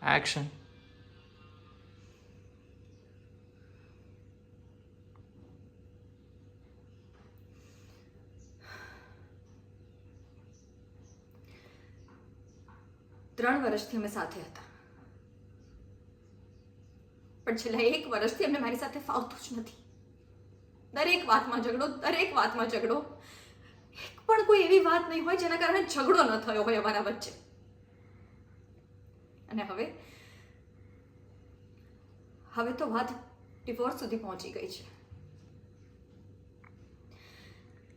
Action. ત્રણ વર્ષથી અમે સાથે હતા, પણ છેલ્લા 1 વર્ષથી અમને મારી સાથે ફાવતું જ નથી. દરેક વાતમાં ઝઘડો. એક પણ કોઈ એવી વાત નહીં હોય જેના કારણે ઝઘડો ન થયો હોય અમારા વચ્ચે. અને હવે તો વાત ડિવોર્સ સુધી પહોંચી ગઈ છે.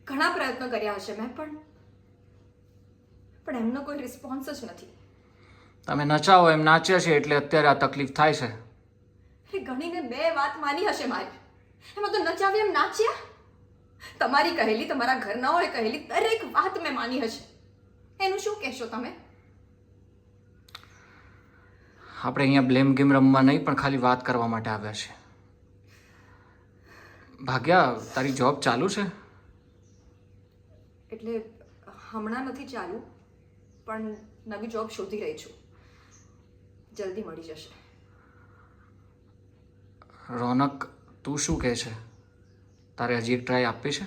ઘણા પ્રયત્નો કર્યા હશે મેં, પણ એમનો કોઈ રિસ્પોન્સ જ નથી. તમે નચાવો એમ નાચ્યા છે એટલે અત્યારે આ તકલીફ થાય છે. એ ગણીને 2 વાત માની હશે મારી, એમાં તો નચાવી એમ નાચ્યા. તમારી કહેલી, તમારા ઘરનાઓએ કહેલી દરેક વાત મેં માની હશે. એનું શું કહેશો તમે? આપણે અહીંયા બ્લેમ ગેમ રમવા નહીં પણ ખાલી વાત કરવા માટે આવ્યા છે. ભાગ્યા, તારી જોબ ચાલુ છે? એટલે હમણાં નથી ચાલુ, પણ નવી જોબ શોધી રહી છું. જલ્દી મળી જશે. રોનક, તું શું કહે છે? તારે હજી એક ટ્રાય આપવી છે?